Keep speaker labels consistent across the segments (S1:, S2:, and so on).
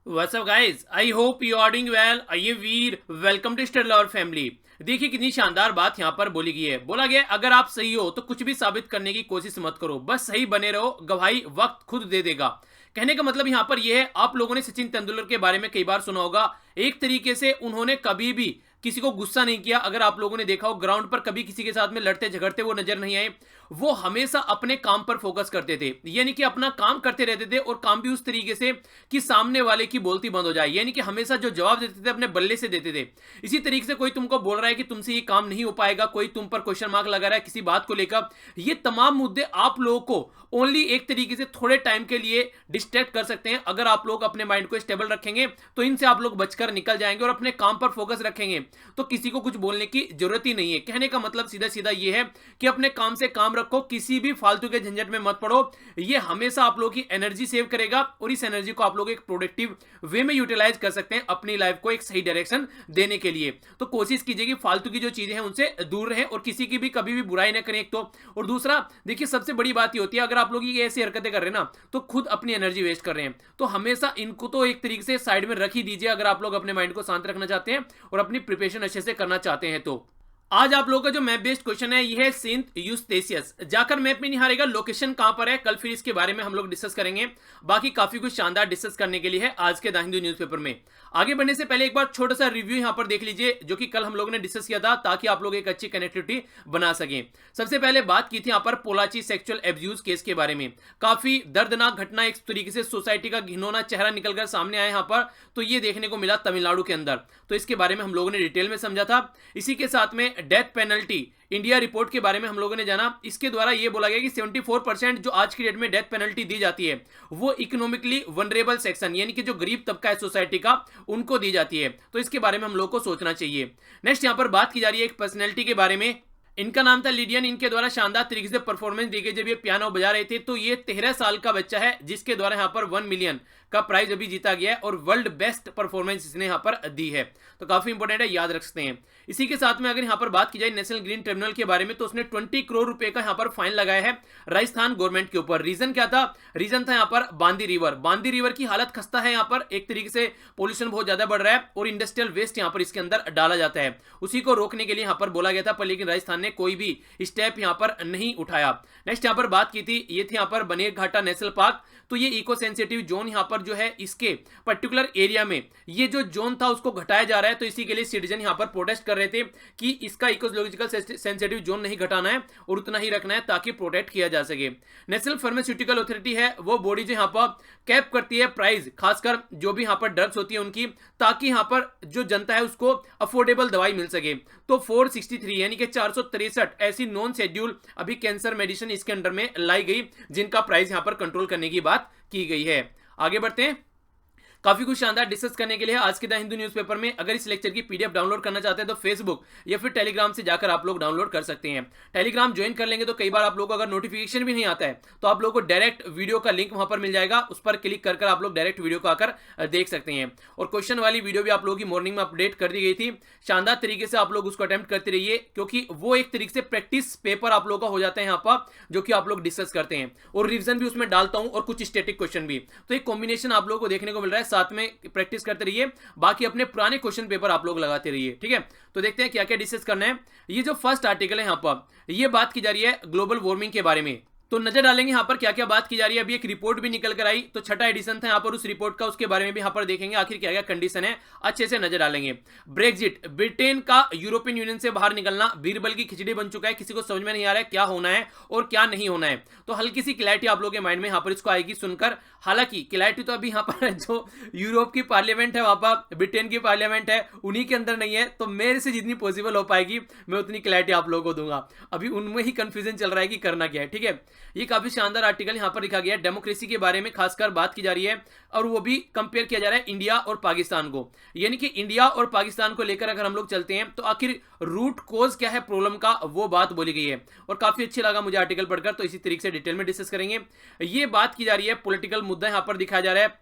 S1: What's up guys? I hope you are doing well. आइए वीर, welcome to stellar और family. देखिए कितनी शानदार बात यहाँ पर बोली गई है। बोला गया अगर आप सही हो तो कुछ भी साबित करने की कोशिश मत करो, बस सही बने रहो, गवाही वक्त खुद दे देगा। कहने का मतलब यहाँ पर यह है, आप लोगों ने सचिन तेंदुलकर के बारे में कई बार सुना होगा। एक तरीके से उन्होंने कभी भी किसी को गुस्सा नहीं किया। अगर आप लोगों ने देखा हो, ग्राउंड पर कभी किसी के साथ में लड़ते झगड़ते वो नजर नहीं आए। वो हमेशा अपने काम पर फोकस करते थे, यानी कि अपना काम करते रहते थे, और काम भी उस तरीके से कि सामने वाले की बोलती बंद हो जाए। यानी कि हमेशा जो जवाब देते थे अपने बल्ले से देते थे। इसी तरीके से कोई तुमको बोल रहा है कि तुमसे ये काम नहीं हो पाएगा, कोई तुम पर क्वेश्चन मार्क लगा रहा है किसी बात को लेकर, ये तमाम मुद्दे आप लोगों को ओनली एक तरीके से थोड़े टाइम के लिए डिस्ट्रैक्ट कर सकते हैं। अगर आप लोग अपने माइंड को स्टेबल रखेंगे तो इनसे आप लोग बचकर निकल जाएंगे और अपने काम पर फोकस रखेंगे तो किसी को कुछ बोलने की जरूरत ही नहीं है। कहने का मतलब सीधा सीधा ये है कि अपने काम से काम रखो, किसी भी फालतू के झंझट में मत पड़ो। ये हमेशा आप लोगों की एनर्जी सेव करेगा और इस एनर्जी को आप लोग एक प्रोडक्टिव वे में यूटिलाइज कर सकते हैं अपनी लाइफ को एक सही डायरेक्शन देने के लिए। तो कोशिश कीजिए कि फालतू की जो चीजें हैं उनसे दूर रहें और किसी की भी कभी भी बुराई ना करें, एक तो। और दूसरा, देखिए सबसे बड़ी बात ये होती है, अगर आप लोग ये ऐसी हरकतें कर रहे हैं ना तो खुद अपनी एनर्जी वेस्ट कर रहे हैं। तो हमेशा इनको तो एक तरीके से साइड में रख ही दीजिए अगर आप लोग अपने माइंड को शांत रखना चाहते हैं और अपनी प्रिपरेशन अच्छे से करना चाहते हैं। तो आज आप लोगों का जो मैप बेस्ड क्वेश्चन है ये है सेंट यूस्टेशियस। जाकर मैप में नहीं हारेगा, लोकेशन कहां पर है, कल फिर इसके बारे में हम लोग डिस्कस करेंगे। बाकी काफी कुछ शानदार डिस्कस करने के लिए है आज के द हिंदू न्यूज़पेपर में। आगे बढ़ने से पहले एक बार छोटा सा रिव्यू यहां पर देख लीजिए जो कि कल हम लोगों ने डिस्कस किया था, ताकि आप लोग एक अच्छी कनेक्टिविटी बना सकें। सबसे पहले बात की थी यहां पर पोलाची सेक्सुअल एब्यूज केस के बारे में। काफी दर्दनाक घटना, एक तरीके से सोसाइटी का घिनौना चेहरा निकलकर सामने आया यहां पर। तो ये देखने को मिला तमिलनाडु के अंदर, तो इसके बारे में हम लोगों ने डिटेल में समझा था। इसी के साथ में डेथ पेनल्टी इंडिया रिपोर्ट के बारे में हम लोगों ने जाना। इसके द्वारा यह बोला गया कि 74% जो आज की डेट में डेथ पेनल्टी दी जाती है वो इकोनॉमिकली वनरेबल सेक्शन, यानी कि जो गरीब तबका है सोसाइटी का, उनको दी जाती है। तो इसके बारे में हम लोग को सोचना चाहिए। नेक्स्ट यहां पर बात की जा रही है एक पर्सनैलिटी के बारे में। इनका नाम था लिडियन। इनके द्वारा शानदार तरीके से परफॉर्मेंस दी गई जब ये पियानो बजा रहे थे। तो ये 13 साल का बच्चा है जिसके द्वारा यहाँ पर 1 मिलियन का प्राइज अभी जीता गया है और वर्ल्ड बेस्ट परफॉर्मेंस इसने यहाँ पर दी है। तो काफी इंपॉर्टेंट है, याद रख सकते हैं। इसी के साथ में अगर यहाँ पर बात की जाए नेशनल ग्रीन ट्रिब्यूनल के बारे में, तो उसने 20 करोड़ रुपए का यहाँ पर फाइन लगाया है राजस्थान गवर्नमेंट के ऊपर। रीजन क्या था? रीजन था यहाँ पर बांदी रिवर। बांदी रिवर की हालत खस्ता है, यहाँ पर एक तरीके से पोल्यूशन बहुत ज्यादा बढ़ रहा है और इंडस्ट्रियल वेस्ट यहाँ पर इसके अंदर डाला जाता है। उसी को रोकने के लिए यहाँ पर बोला गया था, पर लेकिन राजस्थान ने कोई भी स्टेप यहां पर नहीं उठाया। नेक्स्ट यहां पर बात की थी, ये थी यहां पर बनेर घाटा नेशनल पार्क। तो ये इको सेंसिटिव जोन यहां पर जो है इसके पर्टिकुलर एरिया में ये जो जोन था उसको घटाया जा रहा है। तो इसी के लिए सिटीजन यहां पर प्रोटेस्ट कर रहे थे कि इसका इकोलॉजिकल सेंसिटिव जोन नहीं घटाना है और उतना ही रखना है ताकि प्रोटेक्ट किया जा सके। नेशनल फार्मास्यूटिकल अथॉरिटी है वो बॉडी जो यहां पर कैप करती है प्राइस, खासकर जो भी यहां पर ड्रग्स होती है उनकी, ताकि यहां पर जो जनता है उसको अफोर्डेबल दवाई मिल सके। तो 463 यानी कि 463 ऐसी नॉन शेड्यूल अभी कैंसर मेडिसिन इसके अंडर में लाई गई जिनका प्राइस यहां पर कंट्रोल करने की बात की गई है। आगे बढ़ते हैं। काफी कुछ शानदार डिस्कस करने के लिए आज के द हिंदू न्यूज़पेपर में। अगर इस लेक्चर की पीडीएफ डाउनलोड करना चाहते हैं तो फेसबुक या फिर टेलीग्राम से जाकर आप लोग डाउनलोड कर सकते हैं। टेलीग्राम ज्वाइन कर लेंगे तो कई बार आप लोगों को अगर नोटिफिकेशन भी नहीं आता है तो आप लोगों को डायरेक्ट वीडियो का लिंक वहां पर मिल जाएगा, उस पर क्लिक कर आप लोग डायरेक्ट वीडियो को आकर देख सकते हैं। और क्वेश्चन वाली वीडियो भी आप लोगों की मॉर्निंग में अपडेट कर दी गई थी। शानदार तरीके से आप लोग उसको अटेम्प्ट करते रहिए, क्योंकि वो एक तरीके से प्रैक्टिस पेपर आप लोगों का हो जाता है यहाँ पर, जो कि आप लोग डिस्कस करते हैं और रिविजन भी उसमें डालता हूं और कुछ स्टैटिक क्वेश्चन भी। तो एक कॉम्बिनेशन आप लोगों को देखने को मिल रहा है, साथ में प्रैक्टिस करते रहिए, बाकी अपने पुराने क्वेश्चन पेपर आप लोग लगाते रहिए। ठीक है, तो देखते हैं क्या क्या डिस्कस करना है। ये जो फर्स्ट आर्टिकल है यहां पर, ये बात की जा रही है ग्लोबल वार्मिंग के बारे में। तो नजर डालेंगे यहां पर क्या क्या बात की जा रही है। अभी एक रिपोर्ट भी निकल कर आई, तो छठा एडिशन था यहां पर उस रिपोर्ट का, उसके बारे में भी यहां पर देखेंगे आखिर क्या क्या कंडीशन है, अच्छे से नजर डालेंगे। ब्रेक्जिट, ब्रिटेन का यूरोपियन यूनियन से बाहर निकलना बीरबल की खिचड़ी बन चुका है। किसी को समझ में नहीं आ रहा है क्या होना है और क्या नहीं होना है। तो हल्की सी क्लैरिटी आप लोगों के माइंड में यहां पर इसको आएगी सुनकर। हालांकि क्लैरिटी तो अभी यहां पर जो यूरोप की पार्लियामेंट है, वहां पर ब्रिटेन की पार्लियामेंट है, उन्हीं के अंदर नहीं है। तो मेरे से जितनी पॉसिबल हो पाएगी मैं उतनी क्लैरिटी आप लोगों को दूंगा। अभी उनमें ही कंफ्यूजन चल रहा है कि करना क्या है। ठीक है, ये काफी शानदार आर्टिकल यहां पर लिखा गया है। डेमोक्रेसी के बारे में खासकर बात की जा रही है और वो भी कंपेयर किया जा रहा है इंडिया और पाकिस्तान को। यानी कि इंडिया और पाकिस्तान को लेकर अगर हम लोग चलते हैं तो आखिर रूट कोज क्या है प्रॉब्लम का, वो बात बोली गई है और काफी अच्छी लगा मुझे आर्टिकल पढ़कर। तो इसी तरीके से डिटेल में डिस्कस करेंगे। ये बात की जा रही है, पॉलिटिकल मुद्दा यहां पर दिखाया जा रहा है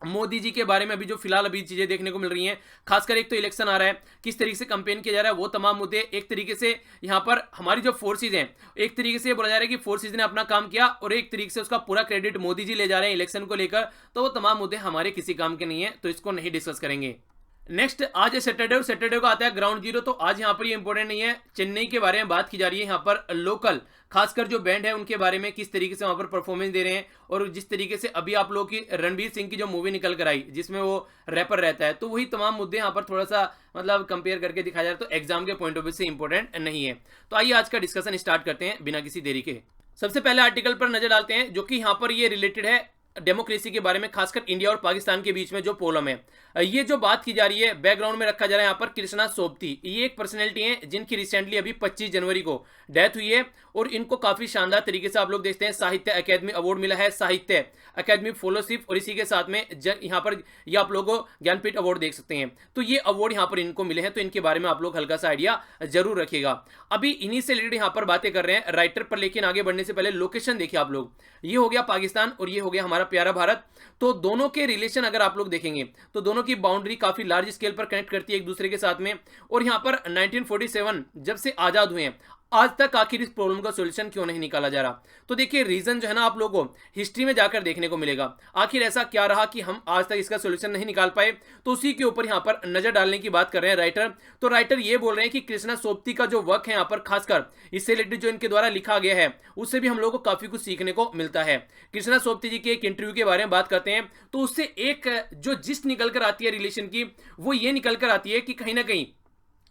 S1: मोदी जी के बारे में अभी जो फिलहाल अभी चीजें देखने को मिल रही हैं, खासकर एक तो इलेक्शन आ रहा है, किस तरीके से कंपेन किया जा रहा है, वो तमाम मुद्दे एक तरीके से यहाँ पर हमारी जो फोर्सेज हैं, एक तरीके से बोला जा रहा है कि फोर्सेज ने अपना काम किया और एक तरीके से उसका पूरा क्रेडिट मोदी जी ले जा रहे हैं इलेक्शन को लेकर। तो वो तमाम मुद्दे हमारे किसी काम के नहीं है, तो इसको नहीं डिस्कस करेंगे। नेक्स्ट आज है सैटरडे और सैटरडे को आता है ग्राउंड जीरो। तो आज यहाँ पर ये इंपॉर्टेंट नहीं है, चेन्नई के बारे में बात की जा रही है यहाँ पर लोकल, खासकर जो बैंड है उनके बारे में किस तरीके से वहां पर परफॉर्मेंस दे रहे हैं। और जिस तरीके से अभी आप लोगों की रणवीर सिंह की जो मूवी निकल कर आई जिसमें वो रैपर रहता है, तो वही तमाम मुद्दे यहाँ पर थोड़ा सा मतलब कंपेयर करके दिखाया जा रहा है, तो एग्जाम के पॉइंट ऑफ व्यू से इंपॉर्टेंट नहीं है। तो आइए आज का डिस्कशन स्टार्ट करते हैं बिना किसी देरी के। सबसे पहले आर्टिकल पर नजर डालते हैं जो कि यहाँ पर ये रिलेटेड है डेमोक्रेसी के बारे में, खासकर इंडिया और पाकिस्तान के बीच में जो प्रॉब्लम है। ये जो बात की जा रही है, बैकग्राउंड में रखा जा रहा है यहाँ पर कृष्णा सोबती। ये एक पर्सनैलिटी है जिनकी रिसेंटली अभी 25 जनवरी को डेथ हुई है और इनको काफी शानदार तरीके से आप लोग देखते हैं साहित्य अकादमी अवार्ड मिला है, साहित्य अकादमी फेलोशिप, और इसी के साथ में यहाँ पर ये आप लोगों को ज्ञानपीठ अवार्ड देख सकते हैं। तो ये अवार्ड यहाँ पर इनको मिले हैं, तो इनके बारे में आप लोग हल्का सा आइडिया जरूर रखिएगा। अभी इन्हीं से रिलेटेड यहाँ पर बातें कर रहे हैं राइटर पर, लेकिन आगे बढ़ने से पहले लोकेशन देखिए आप लोग। ये हो गया पाकिस्तान और ये हो गया हमारा प्यारा भारत। तो दोनों के रिलेशन अगर आप लोग देखेंगे तो दोनों की बाउंड्री काफी लार्ज स्केल पर कनेक्ट करती है एक दूसरे के साथ में। और यहाँ पर 1947 जब से आजाद हुए हैं आज तक आखिर इस प्रॉब्लम का सॉल्यूशन क्यों नहीं निकाला जा रहा। तो देखिए रीजन जो है ना आप लोगों को हिस्ट्री में जाकर देखने को मिलेगा, आखिर ऐसा क्या रहा कि हम आज तक इसका सॉल्यूशन नहीं निकाल पाए। तो उसी के ऊपर यहाँ पर नजर डालने की बात कर रहे हैं राइटर। तो राइटर ये बोल रहे हैं कि कृष्णा सोबती का जो वर्क है यहाँ पर, खासकर इससे रिलेटेड जो इनके द्वारा लिखा गया है, उससे भी हम लोगों को काफी कुछ सीखने को मिलता है। कृष्णा सोबती जी के एक इंटरव्यू के बारे में बात करते हैं तो उससे एक जो जिस्ट निकल कर आती है रिलेशन की, वो ये निकल कर आती है कि कहीं ना कहीं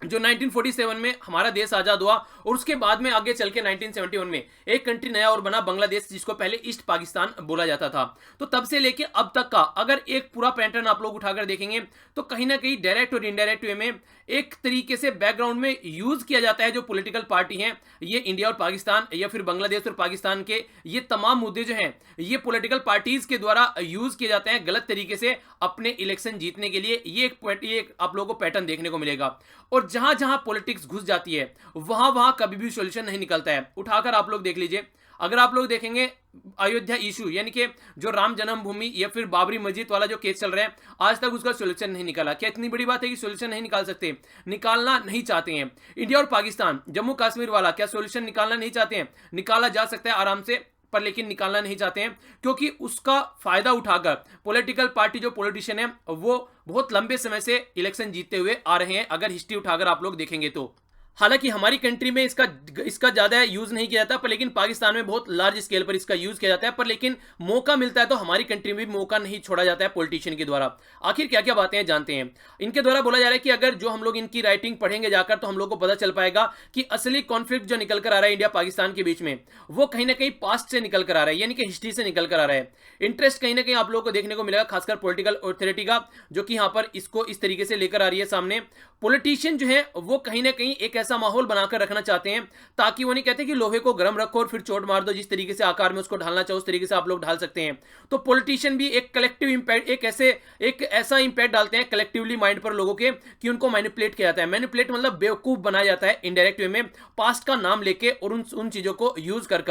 S1: जो 1947 में हमारा देश आजाद हुआ और उसके बाद में आगे चल के 1971 में एक कंट्री नया और बना बांग्लादेश, जिसको पहले ईस्ट पाकिस्तान बोला जाता था। तो तब से लेके अब तक का अगर एक पूरा पैटर्न आप लोग उठाकर देखेंगे तो कहीं ना कहीं डायरेक्ट और इनडायरेक्ट वे में एक तरीके से बैकग्राउंड में यूज किया जाता है जो पॉलिटिकल पार्टी हैं, ये इंडिया और पाकिस्तान या फिर बांग्लादेश और पाकिस्तान के ये तमाम मुद्दे जो हैं ये पॉलिटिकल पार्टीज के द्वारा यूज किए जाते हैं गलत तरीके से अपने इलेक्शन जीतने के लिए। ये एक आप लोगों को पैटर्न देखने को मिलेगा। और जहां जहां पॉलिटिक्स घुस जाती है वहां वहां कभी भी सॉल्यूशन नहीं निकलता है। उठाकर आप लोग देख लीजिए, अगर आप लोग देखेंगे अयोध्या इशू यानी कि जो राम जन्मभूमि या फिर बाबरी मस्जिद वाला जो केस चल रहा है, आज तक उसका सॉल्यूशन नहीं निकाला। क्या इतनी बड़ी बात है कि सॉल्यूशन नहीं निकाल सकते, निकालना नहीं चाहते हैं। इंडिया और पाकिस्तान जम्मू कश्मीर वाला क्या सॉल्यूशन निकालना नहीं चाहते हैं? निकाला जा सकता है आराम से, पर लेकिन निकालना नहीं चाहते हैं क्योंकि उसका फायदा उठाकर पॉलिटिकल पार्टी जो पॉलिटिशियन है वो बहुत लंबे समय से इलेक्शन जीतते हुए आ रहे हैं, अगर हिस्ट्री उठाकर आप लोग देखेंगे तो। हालांकि हमारी कंट्री में इसका ज्यादा यूज नहीं किया जाता, पर लेकिन पाकिस्तान में बहुत लार्ज स्केल पर इसका यूज किया जाता है। पर लेकिन मौका मिलता है तो हमारी कंट्री में भी मौका नहीं छोड़ा जाता है पॉलिटिशियन के द्वारा। आखिर क्या क्या बातें हैं जानते हैं। इनके द्वारा बोला जा रहा है कि अगर जो हम लोग इनकी राइटिंग पढ़ेंगे जाकर तो हम लोग को पता चल पाएगा कि असली कॉन्फ्लिक्ट जो निकल कर आ रहा है इंडिया पाकिस्तान के बीच में, वो कहीं ना कहीं पास्ट से निकल कर आ रहा है, यानी कि हिस्ट्री से निकल कर आ रहा है। इंटरेस्ट कहीं ना कहीं आप लोगों को देखने को मिलेगा, खासकर पॉलिटिकल ऑथोरिटी का, जो कि यहाँ पर इसको इस तरीके से लेकर आ रही है सामने। पॉलिटिशियन जो है वो कहीं ना कहीं एक ऐसा माहौल बनाकर रखना चाहते हैं ताकि वो नहीं कहते कि लोहे को गर्म रखो और फिर चोट मार दो, जिस तरीके से आकार में उसको ढालना चाहो उस तरीके से आप लोग ढाल सकते हैं। तो पॉलिटिशियन भी एक कलेक्टिव इंपैक्ट, एक ऐसा इंपैक्ट डालते हैं कलेक्टिवली माइंड पर लोगों के कि उनको मैनिपुलेट किया जाता है। मैनिपुलेट मतलब बेवकूफ बनाया जाता है इनडायरेक्ट वे में, पास्ट का नाम लेके और उन चीजों को यूज कर।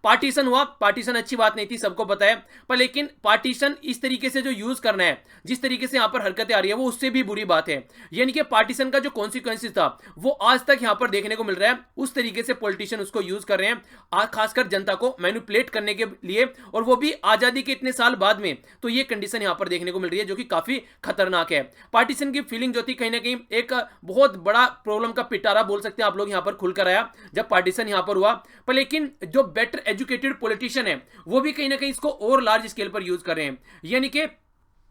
S1: पार्टीशन हुआ, पार्टीशन अच्छी बात नहीं थी, सबको पता है, पर लेकिन पार्टीशन इस तरीके से जो यूज करना है, जिस तरीके से यहां पर हरकतें आ रही है, वो उससे भी बुरी बात है। यानी कि पार्टीशन का जो कॉन्सिक्वेंसेस था वो आज तक यहां पर देखने को मिल रहा है, उस तरीके से पॉलिटिशियन उसको यूज कर रहे हैं खासकर जनता को मैनिपुलेट करने के लिए, और वो भी आजादी के इतने साल बाद में। तो ये कंडीशन यहां पर देखने को मिल रही है जो कि काफी खतरनाक है। पार्टीशन की फीलिंग जो थी कहीं ना कहीं एक बहुत बड़ा प्रॉब्लम का पिटारा बोल सकते हैं आप लोग, यहां पर खुलकर आया जब पार्टीशन यहां पर हुआ। पर लेकिन जो बेटर एजुकेटेड पॉलिटिशियन है वो भी कहीं ना कहीं इसको और लार्ज स्केल पर यूज कर रहे हैं, यानी कि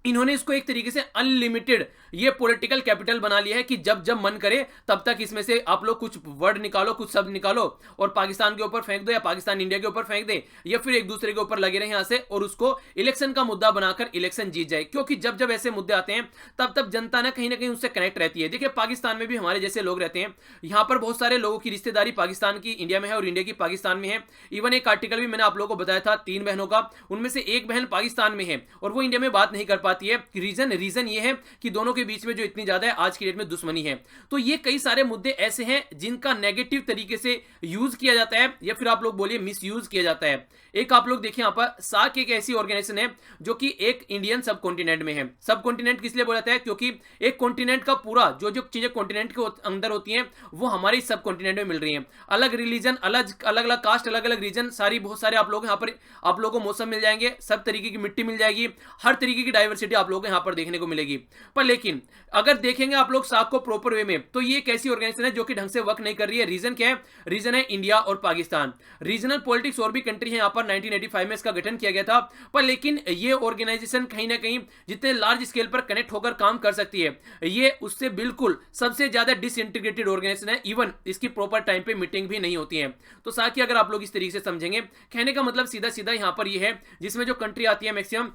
S1: इन्होंने इसको एक तरीके से अनलिमिटेड ये पॉलिटिकल कैपिटल बना लिया है कि जब जब मन करे तब तक इसमें से आप लोग कुछ वर्ड निकालो, कुछ शब्द निकालो और पाकिस्तान के ऊपर फेंक दो या पाकिस्तान इंडिया के ऊपर फेंक दे या फिर एक दूसरे के ऊपर लगे रहे यहां से और उसको इलेक्शन का मुद्दा बनाकर इलेक्शन जीत जाए। क्योंकि जब जब ऐसे मुद्दे आते हैं तब तब जनता ना कहीं उससे कनेक्ट रहती है। देखिए पाकिस्तान में भी हमारे जैसे लोग रहते हैं, यहां पर बहुत सारे लोगों की रिश्तेदारी पाकिस्तान की इंडिया में है और इंडिया की पाकिस्तान में है। इवन एक आर्टिकल भी मैंने आप लोगों को बताया था 3 बहनों का, उनमें से एक बहन पाकिस्तान में है और वो इंडिया में बात नहीं कर पाती है। रीजन ये है कि दोनों के बीच में जो इतनी ज्यादा आज की डेट में दुश्मनी है। तो ये कई सारे मुद्दे ऐसे हैं जिनका नेगेटिव तरीके से यूज किया जाता है या फिर आप लोग बोलिए मिस यूज किया जाता है। एक आप लोग देखिए यहाँ पर सार्क एक ऐसी ऑर्गेनाइजेशन है जो कि एक इंडियन सब कॉन्टिनेंट में है। सब कॉन्टिनेंट किस लिए बोला जाता है? क्योंकि एक कॉन्टिनेंट का पूरा जो जो चीजें कॉन्टिनेंट के अंदर होती हैं वो हमारे सब कॉन्टिनेंट में मिल रही हैं। अलग रिलीजन, अलग अलग कास्ट, अलग अलग रीजन, सारी बहुत सारे आप लोग यहाँ पर आप लोगों को मौसम मिल जाएंगे, सब तरीके की मिट्टी मिल जाएगी, हर तरीके की डाइवर्सिटी आप लोगों को यहाँ पर देखने को मिलेगी। पर लेकिन अगर देखेंगे आप लोग सार्क को प्रॉपर वे में, तो ये एक ऐसी ऑर्गेनाइजेशन है जो कि ढंग से वर्क नहीं कर रही है। रीजन क्या है? रीजन है इंडिया और पाकिस्तान। रीजनल पॉलिटिक्स और भी कंट्री है यहाँ पर 1985 में इसका गठन किया गया था। पर लेकिन ये ऑर्गेनाइजेशन कहीं ना कहीं जितने लार्ज स्केल पर कनेक्ट होकर काम कर सकती है, ये उससे बिल्कुल सबसे ज्यादा डिसइंटीग्रेटेड ऑर्गेनाइजेशन है। इवन इसकी प्रॉपर टाइम पे मीटिंग भी नहीं होती है। तो साथ ही अगर आप लोग इस तरीके से समझेंगे, कहने का मतलब सीधा सीधा यहाँ पर ये है जिसमें जो कंट्री आती है मैक्सिमम,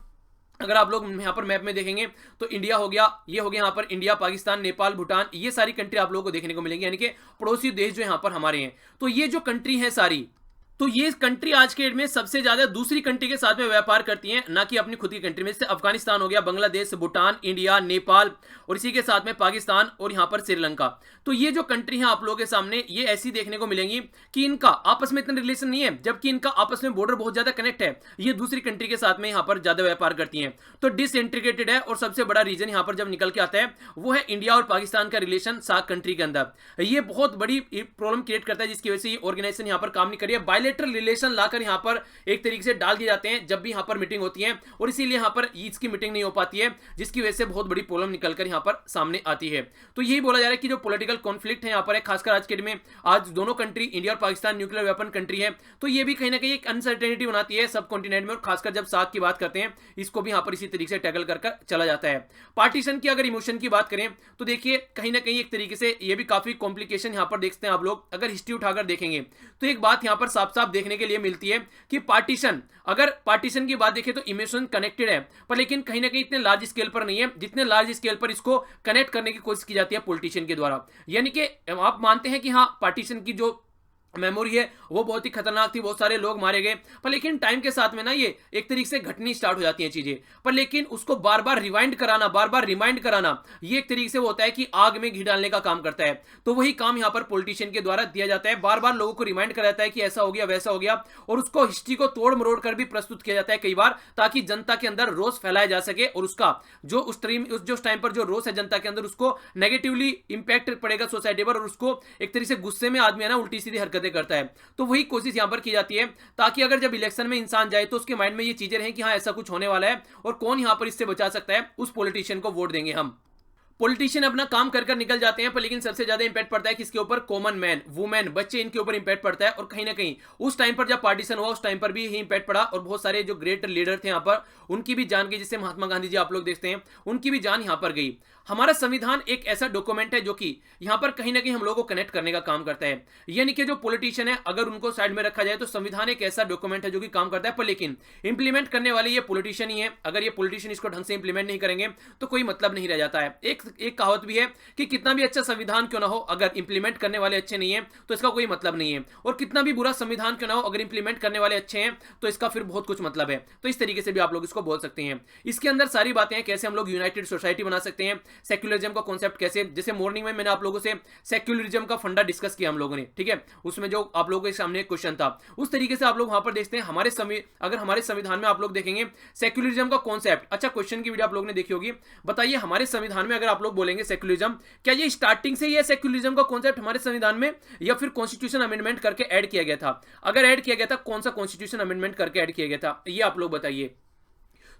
S1: अगर आप लोग यहाँ पर मैप में देखेंगे तो इंडिया हो गया, ये हो गया यहाँ पर इंडिया, पाकिस्तान, नेपाल, भूटान, ये सारी कंट्री आप लोगों को देखने को मिलेंगी, यानी कि पड़ोसी देश जो यहाँ पर हमारे हैं। तो ये जो कंट्री है सारी, तो ये कंट्री आज के डेट में सबसे ज्यादा दूसरी कंट्री के साथ में व्यापार करती हैं, ना कि अपनी खुद की कंट्री में। जैसे अफगानिस्तान हो गया, बांग्लादेश, भूटान, इंडिया, नेपाल और इसी के साथ में पाकिस्तान और यहाँ पर श्रीलंका। तो ये जो कंट्री है आप लोगों के सामने, ये ऐसी देखने को मिलेंगी कि इनका आपस में इतना रिलेशन नहीं है, जबकि इनका आपस में बॉर्डर बहुत ज्यादा कनेक्ट है। ये दूसरी कंट्री के साथ में यहाँ पर ज्यादा व्यापार करती हैं, तो डिसइंटीग्रेटेड है। और सबसे बड़ा रीजन यहाँ पर जब निकल के आता है वो है इंडिया और पाकिस्तान का रिलेशन सार्क कंट्री के अंदर। ये बहुत बड़ी प्रॉब्लम क्रिएट करता है, जिसकी वजह से ये ऑर्गेनाइजेशन यहाँ पर काम नहीं कर रही है। बायलैटरल रिलेशन लाकर यहाँ पर एक तरीके से डाल दिए जाते हैं जब भी यहाँ पर मीटिंग होती है, और इसीलिए यहाँ पर इसकी मीटिंग नहीं हो पाती है, जिसकी वजह से बहुत बड़ी प्रॉब्लम निकलकर यहाँ पर सामने आती है। तो यही बोला जा रहा है कि जो पॉलिटिकल कॉन्फ्लिक्ट है यहाँ पर है, खासकर आज के दिन में, आज दोनों कंट्री इंडिया और पाकिस्तान न्यूक्लियर वेपन कंट्री है, तो ये भी कहीं ना कहीं एक अनसर्टेनिटी बनाती है सब कॉन्टिनेंट में। और खासकर जब सार्क की बात करते हैं, इसको भी यहाँ पर इसी तरीके से टैकल कर चला जाता है। पार्टीशन की अगर इमोशन की बात करें तो देखिए कहीं ना कहीं एक तरीके से ये भी काफी कॉम्प्लिकेशन यहाँ पर देखते हैं आप लोग। अगर हिस्ट्री उठाकर देखेंगे तो एक बात यहाँ पर साफ साफ देखने के लिए मिलती है कि अगर पार्टीशन की बात देखें तो इमोशन कनेक्टेड है, पर लेकिन कहीं ना कहीं इतने लार्ज स्केल पर नहीं है जितने लार्ज स्केल पर इसको कनेक्ट करने की कोशिश की जाती है पॉलिटिशियन के द्वारा। यानी कि आप मानते हैं कि हाँ, पार्टीशन की जो मेमोरी है वो बहुत ही खतरनाक थी, बहुत सारे लोग मारे गए, पर लेकिन टाइम के साथ में ना ये एक तरीके से घटनी स्टार्ट हो जाती हैं चीजें। पर लेकिन उसको बार बार रिवाइंड कराना, बार बार रिमाइंड कराना, ये एक तरीके से होता है कि आग में घी डालने का काम करता है। तो वही काम यहाँ पर पॉलिटिशियन के द्वारा दिया जाता है, बार बार लोगों को रिमाइंड कराता है कि ऐसा हो गया, वैसा हो गया, और उसको हिस्ट्री को तोड़ मरोड़ कर भी प्रस्तुत किया जाता है कई बार, ताकि जनता के अंदर रोष फैलाया जा सके और उसका जो उस टाइम पर जो रोष है जनता के अंदर, उसको नेगेटिवली इंपैक्ट पड़ेगा सोसाइटी पर, और उसको एक तरीके से गुस्से में आदमी है ना उल्टी सीधी हरकतें करता है। तो वही कोशिश यहां पर की जाती है, ताकि अगर जब इलेक्शन में इंसान जाए तो उसके माइंड में ये चीजें रहें कि हाँ ऐसा कुछ होने वाला है और कौन यहां पर इससे बचा सकता है, उस पॉलिटिशियन को वोट देंगे हम। पॉलिटिशियन अपना काम कर निकल जाते हैं, पर लेकिन सबसे ज्यादा इंपैक्ट पड़ता है किसके ऊपर? कॉमन मैन, वुमेन, बच्चे, इनके ऊपर इंपैक्ट पड़ता है। और कहीं ना कहीं उस टाइम पर जब पार्टीशन हुआ उस टाइम पर भी यही इंपैक्ट पड़ा, और बहुत सारे जो ग्रेट लीडर थे यहाँ पर उनकी भी जान गई, जिससे महात्मा गांधी जी आप लोग देखते हैं उनकी भी जान यहाँ पर गई। हमारा संविधान एक ऐसा डॉक्यूमेंट है जो कि यहाँ पर कहीं ना कहीं हम लोगों को कनेक्ट करने का काम करता है। यानी कि जो पॉलिटिशियन है अगर उनको साइड में रखा जाए तो संविधान एक ऐसा डॉक्यूमेंट है जो कि काम करता है, पर लेकिन इंप्लीमेंट करने वाले ये पॉलिटिशियन ही है। अगर ये पॉलिटिशियन इसको ढंग से इंप्लीमेंट नहीं करेंगे तो कोई मतलब नहीं रह जाता है। एक कहावत भी है कि कितना भी अच्छा संविधान क्यों ना हो, अगर इंप्लीमेंट करने वाले अच्छे नहीं है तो इसका कोई मतलब नहीं है, और कितना भी बुरा संविधान क्यों ना हो, अगर इंप्लीमेंट करने वाले अच्छे हैं तो इसका फिर बहुत कुछ मतलब है। तो इस तरीके से भी आप लोग इसको बोल सकते हैं। इसके अंदर सारी बातें हैं, कैसे हम लोग यूनाइटेड सोसाइटी बना सकते हैं, सेक्युलरिज्म का कॉन्सेप्ट कैसे, जैसे मॉर्निंग में मैंने आप लोगों से सेक्युलरिज्म का फंडा डिस्कस किया हम लोगों ने, ठीक है, उसमें जो आप लोगों के सामने क्वेश्चन था, उस तरीके से आप लोग वहां पर देखते हैं अगर हमारे संविधान में आप लोग देखेंगे सेक्युलरिज्म का कॉन्सेप्ट। अच्छा, क्वेश्चन की वीडियो आप लोगों ने देखी होगी, बताइए हमारे संविधान में अगर आप लोग बोलेंगे सेक्युलरिज्म, क्या ये स्टार्टिंग से ही है सेक्युलरिज्म का कॉन्सेप्ट हमारे संविधान में, या फिर कॉन्स्टिट्यूशन अमेंडमेंट करके ऐड किया गया था? अगर ऐड किया गया था, कौन सा कॉन्स्टिट्यूशन अमेंडमेंट करके ऐड किया गया था, ये आप लोग बताइए।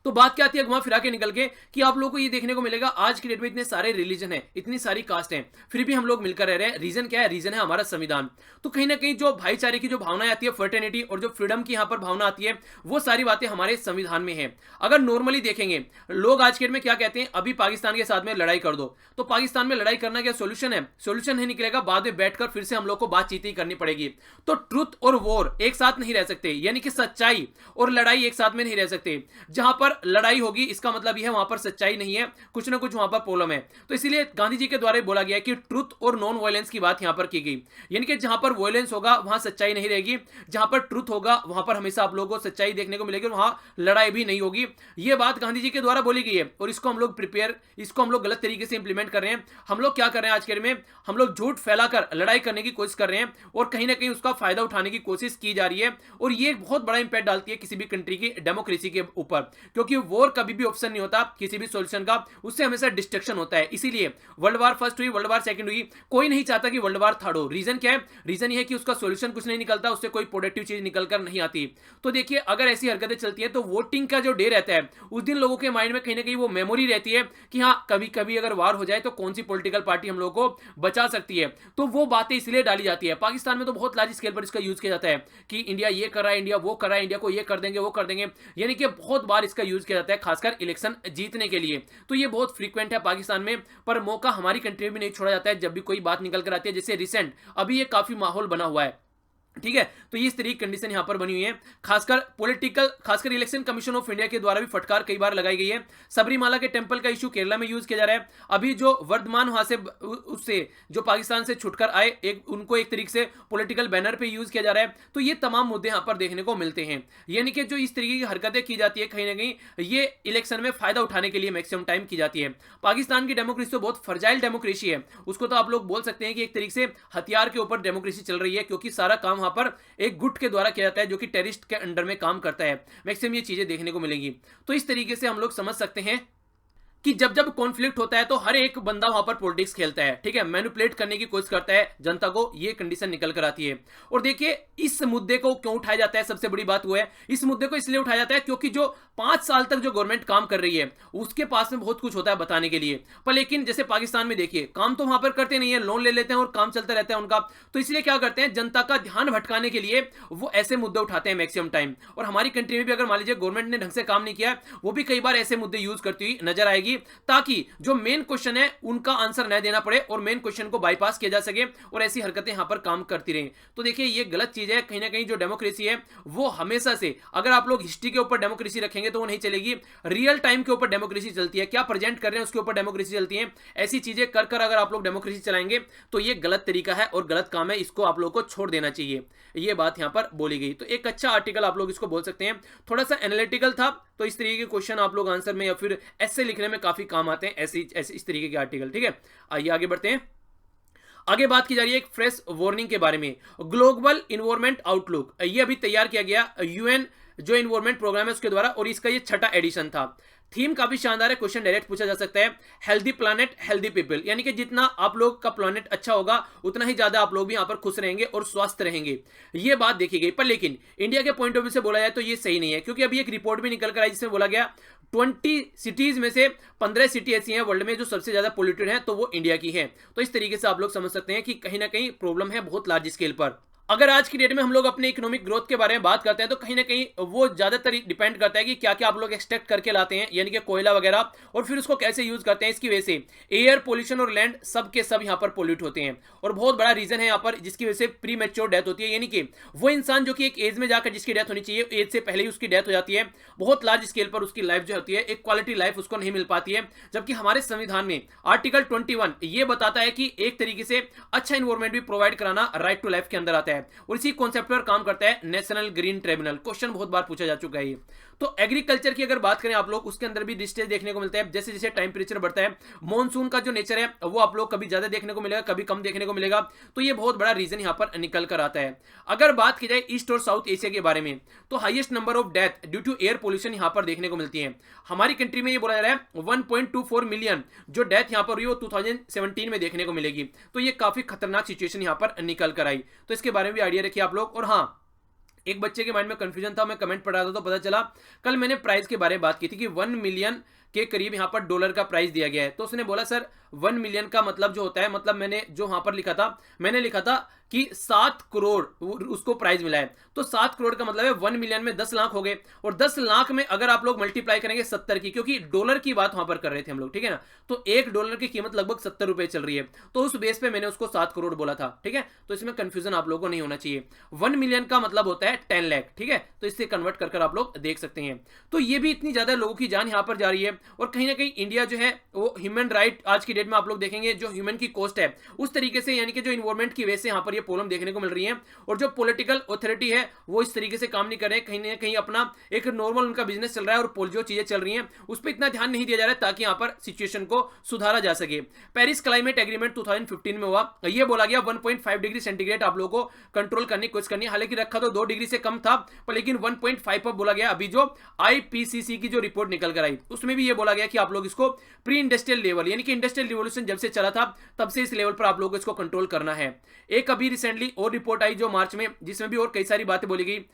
S1: तो बात क्या आती है घुमा फिरा के निकल के कि आप लोगों को ये देखने को मिलेगा आज की डेट में इतने सारे रिलीजन हैं, इतनी सारी कास्ट हैं, फिर भी हम लोग मिलकर रह रहे हैं। रीजन क्या है? रीजन है हमारा संविधान। तो कहीं ना कहीं जो भाईचारे की जो भावना आती है, फर्टर्निटी और जो फ्रीडम की यहाँ पर भावना आती है, वो सारी बातें हमारे संविधान में है। अगर नॉर्मली देखेंगे लोग आज के डेट में क्या कहते हैं, अभी पाकिस्तान के साथ में लड़ाई कर दो, तो पाकिस्तान में लड़ाई करना क्या सोल्यूशन है? सोल्यूशन नहीं निकलेगा, बाद में बैठकर फिर से हम लोग को बातचीत ही करनी पड़ेगी। तो ट्रुथ और वॉर एक साथ नहीं रह सकते, यानी कि सच्चाई और लड़ाई एक साथ में नहीं रह सकते। जहां पर पर लड़ाई होगी इसका मतलब यह है वहां पर सच्चाई नहीं है, कुछ ना कुछ वहां पर प्रॉब्लम है। तो इसलिए गांधी जी के द्वारा बोला गया कि ट्रुथ और नॉन वायलेंस की बात यहां पर की गई, यानी कि जहां पर वायलेंस होगा वहां सच्चाई नहीं रहेगी, जहां पर ट्रुथ होगा वहां पर हमेशा आप लोगों को सच्चाई देखने को मिलेगी और वहां लड़ाई भी नहीं होगी। यह बात गांधी जी के द्वारा बोली गई है और इसको हम लोग इसको हम लोग गलत तरीके से इंप्लीमेंट कर रहे हैं। हम लोग क्या कर रहे हैं आज के में, हम लोग झूठ फैलाकर लड़ाई करने की कोशिश कर रहे हैं और कहीं ना कहीं उसका फायदा उठाने की कोशिश की जा रही है और ये बहुत बड़ा इंपैक्ट डालती है किसी भी कंट्री की डेमोक्रेसी के ऊपर, क्योंकि वॉर कभी भी ऑप्शन नहीं होता किसी भी सॉल्यूशन का, उससे हमेशा डिस्ट्रक्शन होता है। इसीलिए वर्ल्ड वार फर्स्ट हुई, वर्ल्ड वार सेकंड हुई, कोई नहीं चाहता कि वर्ल्ड वार थर्ड हो। रीजन क्या है? रीजन ये है कि उसका सॉल्यूशन कुछ नहीं निकलता, उससे कोई प्रोडक्टिव चीज निकलकर नहीं आती। तो देखिए अगर ऐसी हरकतें चलती है तो वोटिंग का जो डे रहता है उस दिन लोगों के माइंड में कहीं ना कहीं वो मेमोरी रहती है कि हाँ कभी कभी अगर वार हो जाए तो कौन सी पॉलिटिकल पार्टी हम लोगों को बचा सकती है। तो वो बातें इसलिए डाली जाती है। पाकिस्तान में तो बहुत लार्ज स्केल पर इसका यूज किया जाता है कि इंडिया ये कर रहा है, इंडिया वो कर रहा है, इंडिया को ये कर देंगे वो कर देंगे, यानी कि बहुत बार इसका यूज किया जाता है खासकर इलेक्शन जीतने के लिए। तो ये बहुत फ्रीक्वेंट है पाकिस्तान में, पर मौका हमारी कंट्री में भी नहीं छोड़ा जाता है जब भी कोई बात निकल कर आती है। जैसे रिसेंट अभी ये काफी माहौल बना हुआ है, ठीक है। तो ये इस तरीके की कंडीशन यहां पर बनी हुई है, खासकर इलेक्शन कमीशन ऑफ इंडिया के द्वारा भी फटकार कई बार लगाई गई है। सबरीमाला के टेंपल का इशू केरला में यूज किया जा रहा है। अभी जो वर्धमान वहां से उससे जो पाकिस्तान से छुटकर आए उनको एक तरीके से पॉलिटिकल बैनर पे यूज किया जा रहा है। तो ये तमाम मुद्दे यहां पर देखने को मिलते हैं, यानी कि जो इस तरीके की हरकतें की जाती है कहीं ना कहीं ये इलेक्शन में फायदा उठाने के लिए मैक्सिमम टाइम की जाती है। पाकिस्तान की डेमोक्रेसी तो बहुत फर्जाइल डेमोक्रेसी है, उसको तो आप लोग बोल सकते हैं कि एक तरीके से हथियार के ऊपर डेमोक्रेसी चल रही है, क्योंकि सारा काम वहां पर एक गुट के द्वारा किया जाता है जो कि टेररिस्ट के अंडर में काम करता है। मैक्सिमम ये चीजें देखने को मिलेंगी। तो इस तरीके से हम लोग समझ सकते हैं कि जब जब कॉन्फ्लिक्ट होता है तो हर एक बंदा वहां पर पॉलिटिक्स खेलता है, ठीक है, मैनिपुलेट करने की कोशिश करता है जनता को, ये कंडीशन निकल कर आती है। और देखिए इस मुद्दे को क्यों उठाया जाता है, सबसे बड़ी बात वो है इस मुद्दे को इसलिए उठाया जाता है क्योंकि जो 5 साल तक जो गवर्नमेंट काम कर रही है उसके पास में बहुत कुछ होता है बताने के लिए, पर लेकिन जैसे पाकिस्तान में देखिए काम तो वहां पर करते नहीं है, लोन ले लेते हैं और काम चलता रहता है उनका। तो इसलिए क्या करते हैं, जनता का ध्यान भटकाने के लिए वो ऐसे मुद्दे उठाते हैं मैक्सिमम टाइम। और हमारी कंट्री में भी अगर मान लीजिए गवर्नमेंट ने ढंग से काम नहीं किया वो भी कई बार ऐसे मुद्दे यूज करती हुई नजर आएगी, ताकि जो मेन क्वेश्चन है उनका आंसर न देना पड़े और मेन क्वेश्चन को बाईपास किया जा सके और ऐसी हरकतें यहां पर काम करती रहें। तो देखिए ये गलत चीज है, कहीं ना कहीं जो डेमोक्रेसी है वो हमेशा से, अगर आप लोग हिस्ट्री के ऊपर डेमोक्रेसी रखेंगे तो वो नहीं चलेगी, रियल टाइम के ऊपर डेमोक्रेसी चलती है, क्या प्रेजेंट कर रहे हैं उसके ऊपर डेमोक्रेसी चलती है। ऐसी चीजें कर कर अगर आप लोग डेमोक्रेसी चलाएंगे तो ये गलत तरीका है और गलत काम है, इसको आप लोग को छोड़ देना चाहिए। ये बात यहां पर बोली गई। तो एक अच्छा आर्टिकल आप लोग इसको बोल सकते हैं, थोड़ा सा एनालिटिकल था, तो इस तरीके के क्वेश्चन आप लोग आंसर में या फिर ऐसे लिखने में काफी काम आते हैं ऐसे इस तरीके के आर्टिकल, ठीक है। आइए आगे बढ़ते हैं। आगे बात की जा रही है एक फ्रेश वार्निंग के बारे में, ग्लोबल इन्वायरमेंट आउटलुक। ये अभी तैयार किया गया यूएन जो इन्वायरमेंट प्रोग्राम है उसके द्वारा, और इसका ये 6ठा एडिशन था। थीम काफी शानदार है, क्वेश्चन डायरेक्ट पूछा जा सकता है, हेल्दी प्लैनेट हेल्दी पीपल, यानी कि जितना आप लोग का प्लैनेट अच्छा होगा उतना ही ज्यादा आप लोग भी यहां पर खुश रहेंगे और स्वस्थ रहेंगे, ये बात देखी गई। पर लेकिन इंडिया के पॉइंट ऑफ व्यू से बोला जाए तो ये सही नहीं है, क्योंकि अभी एक रिपोर्ट भी निकल कर आई जिसमें बोला गया 20 सिटीज में से 15 सिटी ऐसी हैं वर्ल्ड में जो सबसे ज्यादा पोल्यूटेड है, तो वो इंडिया की है। तो इस तरीके से आप लोग समझ सकते हैं कि कहीं ना कहीं प्रॉब्लम है बहुत लार्ज स्केल पर। अगर आज की डेट में हम लोग अपने इकोनॉमिक ग्रोथ के बारे में बात करते हैं तो कहीं ना कहीं वो ज्यादातर डिपेंड करता है कि क्या क्या आप लोग एक्सट्रैक्ट करके लाते हैं, यानी कि कोयला वगैरह, और फिर उसको कैसे यूज करते हैं। इसकी वजह से एयर पोल्यूशन और लैंड सब के सब यहाँ पर पोल्यूट होते हैं, और बहुत बड़ा रीजन है यहाँ पर जिसकी वजह से प्री मैच्योर डेथ होती है, यानी कि वो इंसान जो कि एक एज में जाकर जिसकी डेथ होनी चाहिए एज से पहले ही उसकी डेथ हो जाती है, बहुत लार्ज स्केल पर उसकी लाइफ जो होती है एक क्वालिटी लाइफ उसको नहीं मिल पाती है। जबकि हमारे संविधान में आर्टिकल 21 ये बताता है कि एक तरीके से अच्छा इन्वायरमेंट भी प्रोवाइड कराना राइट टू लाइफ के अंदर आता है, और इसी कॉन्सेप्ट पर काम करता है नेशनल ग्रीन ट्रिब्यूनल। क्वेश्चन बहुत बार पूछा जा चुका है ये। तो एग्रीकल्चर की अगर बात करें आप लोग, उसके अंदर भी डिस्टेंस देखने को मिलता है, जैसे जैसे टेम्परेचर बढ़ता है मॉनसून का जो नेचर है वो आप लोग कभी ज्यादा देखने को मिलेगा कभी कम देखने को मिलेगा, तो ये बहुत बड़ा रीजन यहां पर निकल कर आता है। अगर बात की जाए ईस्ट और साउथ एशिया के बारे में तो highest number of death due to air pollution यहां पर देखने को मिलती है। हमारी कंट्री में ये बोला जा रहा है 1.24 मिलियन जो डेथ यहां पर हुई वो 2017 में देखने को मिलेगी, तो ये काफी खतरनाक सिचुएशन यहां पर निकल कर आई। तो इसके बारे में भी आइडिया रखिए आप लोग। और हाँ, एक बच्चे के माइंड में कंफ्यूजन था, मैं कमेंट पढ़ रहा था तो पता चला, कल मैंने प्राइस के बारे में बात की थी कि 1 मिलियन के करीब यहाँ पर डॉलर का प्राइस दिया गया है। तो उसने बोला सर 1 मिलियन का मतलब जो होता है, मतलब मैंने जो वहां पर लिखा था, मैंने लिखा था कि 7 करोड़ उसको प्राइस मिला है। तो 7 करोड़ का मतलब है 1 मिलियन में 10 लाख हो गए, और 10 लाख में अगर आप लोग मल्टीप्लाई करेंगे 70 की, क्योंकि डॉलर की बात वहां पर कर रहे थे हम लोग, ठीक है ना, तो $1 की कीमत लगभग 70 रुपए चल रही है। तो उस बेस पे मैंने उसको 7 करोड़ बोला था, ठीक है। तो इसमें कंफ्यूजन आप लोगों को नहीं होना चाहिए। 1 मिलियन का मतलब होता है 10 लाख, ठीक है। तो इससे कन्वर्ट कर आप लोग देख सकते हैं। तो ये भी इतनी ज्यादा लोगों की जान यहां पर जा रही है, और कहीं ना कहीं इंडिया जो है वो ह्यूमन राइट आज की डेट में आप लोग देखेंगे जो ह्यूमन की कॉस्ट है उस तरीके से, यानी कि जो इन्वायरमेंट की वजह से यहां पर ये प्रॉब्लम देखने को मिल रही है, और जो पॉलिटिकल अथॉरिटी है वो इस तरीके से काम नहीं कर रहे हैं, कहीं ना कहीं अपना एक नॉर्मल उनका बिजनेस चल रहा है, और जो चीजें चल रही हैं उस पर इतना ध्यान नहीं दिया जा रहा है ताकि यहां पर सिचुएशन को सुधारा जा सके। पेरिस क्लाइमेट एग्रीमेंट 2015 में हुआ, ये बोला गया 1.5 डिग्री सेंटीग्रेड आप लोगों को कंट्रोल करने की कोशिश करनी है। हालांकि रखा तो 2 डिग्री से कम था, पर लेकिन 1.5 पर बोला गया। अभी जो आईपीसीसी की जो रिपोर्ट निकल कर आई उसमें भी ये बोला गया कि आप लोग इसको प्री इंडस्ट्रियल लेवल, यानी कि इंडस्ट्रियल रिवोल्यूशन जब से चला था तब से इस लेवल पर आप लोगों को इसको कंट्रोल करना है। एक अभी रिसेंटली और रिपोर्ट आई जो मार्च में, जिसमें भी और कई सारी बातें बोली गई।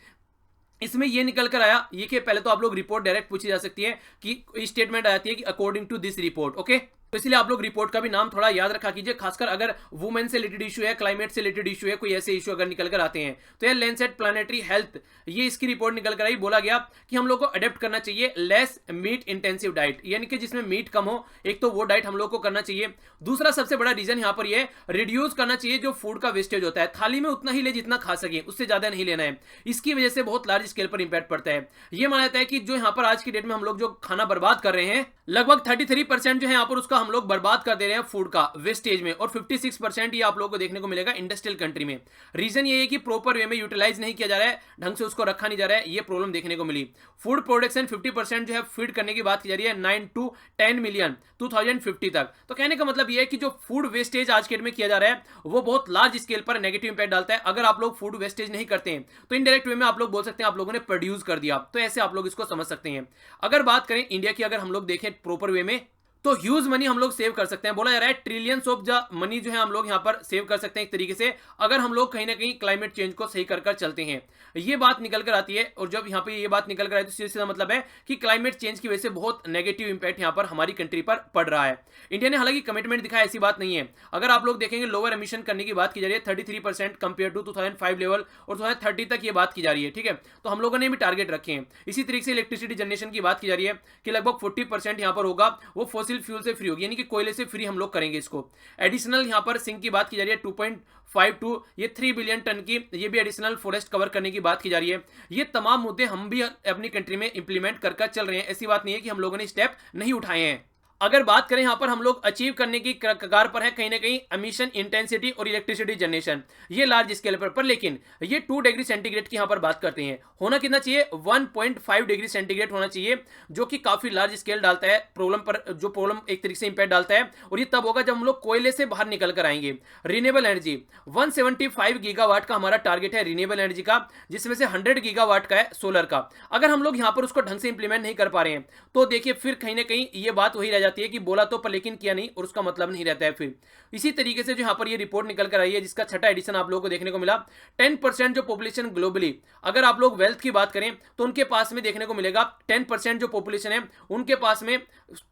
S1: इसमें ये निकल कर आया, ये कि पहले तो आप लोग रिपोर्ट डायरेक्ट पूछी जा सकती है कि स्टेटमेंट आ जाती है कि according to this report, okay. तो इसलिए आप लोग रिपोर्ट का भी नाम थोड़ा याद रखा कीजिए, खासकर अगर वुमेन से रिलेटेड इशू है, क्लाइमेट से रिलेटेड इशू है, कोई ऐसे इशू अगर निकल कर आते हैं। तो ये लैंसेट प्लानिटरी हेल्थ, ये इसकी रिपोर्ट निकल कर आई, बोला गया कि हम लोग को अडेप्ट करना चाहिए लेस मीट इंटेंसिव डाइट, यानी कि जिसमें मीट कम हो, एक तो वो डाइट हम लोग को करना चाहिए। दूसरा सबसे बड़ा रीजन यहां पर ये रिड्यूस करना चाहिए जो फूड का वेस्टेज होता है, थाली में उतना ही ले जितना खा सके, उससे ज्यादा नहीं लेना है। इसकी वजह से बहुत लार्ज स्केल पर इंपैक्ट पड़ता है। ये माना जाता है कि जो यहाँ पर आज की डेट में हम लोग जो खाना बर्बाद कर रहे हैं, लगभग 33% जो है यहाँ पर उसका हम लोग बर्बाद कर दे रहे हैं फूड का वेस्टेज में, और 56% ये आप लोगों को देखने को मिलेगा इंडस्ट्रियल कंट्री में। रीजन ये है कि प्रॉपर वे में यूटिलाइज नहीं किया जा रहा है, ढंग से उसको रखा नहीं जा रहा है, ये प्रॉब्लम देखने को मिली। फूड प्रोडक्शन 50% जो है फीड करने की बात की जा रही है 9 to 10 मिलियन 2050 तक। तो कहने का मतलब ये है कि जो फूड वेस्टेज आज के डेट में किया जा रहा है वो बहुत लार्ज स्केल पर नेगेटिव इंपैक्ट डालता है। अगर आप लोग फूड वेस्टेज नहीं करते हैं तो इनडायरेक्ट वे में आप लोग बोल सकते हैं आप लोगों ने प्रोड्यूस कर दिया, तो ऐसे आप लोग इसको समझ सकते हैं। अगर बात करें इंडिया की, अगर हम लोग देखें प्रॉपर वे में, तो ह्यूज मनी हम लोग सेव कर सकते हैं। बोला जा रहा है ट्रिलियंस ऑफ मनी जो है हम लोग यहां पर सेव कर सकते हैं एक तरीके से, अगर हम लोग कहीं ना कहीं क्लाइमेट चेंज को सही कर चलते हैं। ये बात निकल कर आती है, और जब यहां पे ये बात निकल कर आती है तो सीधे सीधा मतलब है कि क्लाइमेट चेंज की वजह से बहुत नेगेटिव इंपैक्ट यहां पर हमारी कंट्री पर पड़ रहा है। इंडिया ने हालांकि कमिटमेंट दिखाया, ऐसी बात नहीं है। अगर आप लोग देखेंगे लोअर एमिशन करने की बात की जा रही है 33% कंपेयर टू 2005 लेवल, और 2030 तक ये बात की जा रही है, ठीक है। तो हम लोगों ने भी टारगेट रखे हैं। इसी तरीके से इलेक्ट्रिसिटी जनरेशन की बात की जा रही है कि लगभग 40% यहां पर होगा वो फॉसिल फ्यूल से फ्री होगी, यानी कि कोयले से फ्री हम लोग करेंगे इसको। एडिशनल यहां पर सिंक की बात की जा रही है 2.52, ये 3 बिलियन टन की, ये भी एडिशनल फॉरेस्ट कवर करने की बात की जा रही है। ये तमाम मुद्दे हम भी अपनी कंट्री में इंप्लीमेंट कर चल रहे हैं, ऐसी बात नहीं है कि हम लोगों ने स्टेप नहीं उठाए हैं। अगर बात करें यहां पर हम लोग अचीव करने की कगार पर है कहीं ना कहीं एमिशन इंटेंसिटी और इलेक्ट्रिसिटी जनरेशन, ये लार्ज स्केल पर लेकिन ये 2 डिग्री सेंटीग्रेड की यहां पर बात करते हैं। होना कितना चाहिए 1.5 डिग्री सेंटीग्रेड होना चाहिए, जो कि काफी लार्ज स्केल डालता है प्रॉब्लम पर, जो प्रॉब्लम एक तरीके से इंपैक्ट डालता है। और ये तब होगा जब हम लोग कोयले से बाहर निकल कर आएंगे। रिन्यूएबल एनर्जी 175 गीगावाट का हमारा टारगेट है रिन्यूएबल एनर्जी का, जिसमें से 100 गीगावाट का है सोलर का। अगर हम लोग यहां पर उसको ढंग से इंप्लीमेंट नहीं कर पा रहे हैं तो देखिए फिर कहीं ना कहीं ये बात वही रह जाती है कि बोला तो पर लेकिन किया नहीं, और उसका मतलब नहीं रहता है फिर। इसी तरीके से जो यहां पर ये रिपोर्ट निकल कर आई है, जिसका छठा एडिशन आप लोगों को देखने को मिला, 10% जो पॉपुलेशन ग्लोबली, अगर आप लोग वेल्थ की बात करें तो उनके पास में देखने को मिलेगा 10% जो पॉपुलेशन है उनके पास में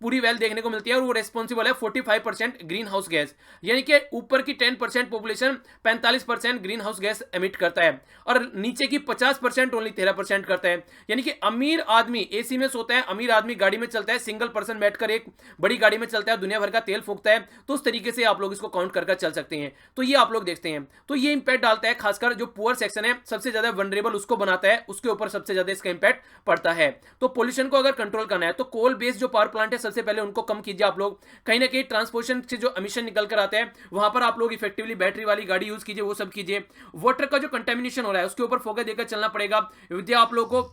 S1: पूरी वेल्थ देखने को मिलती है, और वो रेस्पॉन्सिबल है 45% ग्रीन हाउस गैस, यानी कि ऊपर की 10% population 45% green house gas emit करता है, और नीचे की 50% ओनली 13% करता है। यानी कि अमीर आदमी एसी में सोता है, अमीर आदमी गाड़ी में चलता है, सिंगल पर्सन बैठकर एक बड़ी गाड़ी में चलता है, दुनिया भर का तेल फूकता है। तो उस तरीके से आप लोग इसको काउंट कर चल सकते हैं। तो ये आप लोग देखते हैं, तो ये इंपैक्ट डालता है, खासकर जो पुअर सेक्शन है सबसे ज्यादा वनरेबल उसको बनाता है, उसके ऊपर सबसे ज्यादा इसका इंपैक्ट पड़ता है। तो पोल्यूशन को अगर कंट्रोल करना है तो कोल बेस्ड जो पावर प्लांट है सबसे पहले उनको कम कीजिए आप लोग। कहीं ना कहीं ट्रांसपोर्टेशन से जो एमिशन निकल कर आते हैं वहां पर आप लोग इफेक्टिवली बैटरी वाली गाड़ी यूज कीजिए, वो सब कीजिए। वाटर का जो कंटेमिनेशन हो रहा है उसके ऊपर फोकस देकर चलना पड़ेगा। विद्या आप लोग को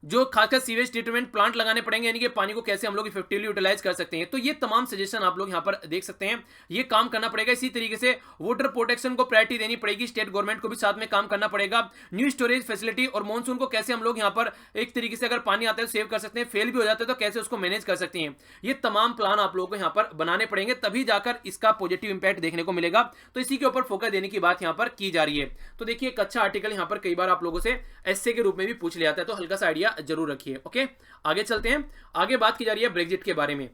S1: जो खासकर सीवेज ट्रीटमेंट प्लांट लगाने पड़ेंगे, यानी कि पानी को कैसे हम लोग इफेक्टिवली यूटिलाइज कर सकते हैं। तो ये तमाम सजेशन आप लोग यहां पर देख सकते हैं, ये काम करना पड़ेगा। इसी तरीके से वाटर प्रोटेक्शन को प्रायोरिटी देनी पड़ेगी, स्टेट गवर्नमेंट को भी साथ में काम करना पड़ेगा। न्यू स्टोरेज फैसिलिटी और मॉनसून को कैसे हम लोग यहां पर एक तरीके से अगर पानी आता है सेव कर सकते हैं, फेल भी हो जाता है तो कैसे उसको मैनेज कर सकते हैं, ये तमाम प्लान आप लोगों को यहां पर बनाने पड़ेंगे, तभी जाकर इसका पॉजिटिव इंपैक्ट देखने को मिलेगा। तो इसी के ऊपर फोकस देने की बात यहां पर की जा रही है। तो देखिए एक अच्छा आर्टिकल यहां पर कई बार आप लोगों से एस्से के रूप में भी पूछ लिया जाता है, तो हल्का सा आइडिया जरूर रखिए। ओके, आगे चलते हैं। आगे बात की जा रही है ब्रेग्जिट के बारे में।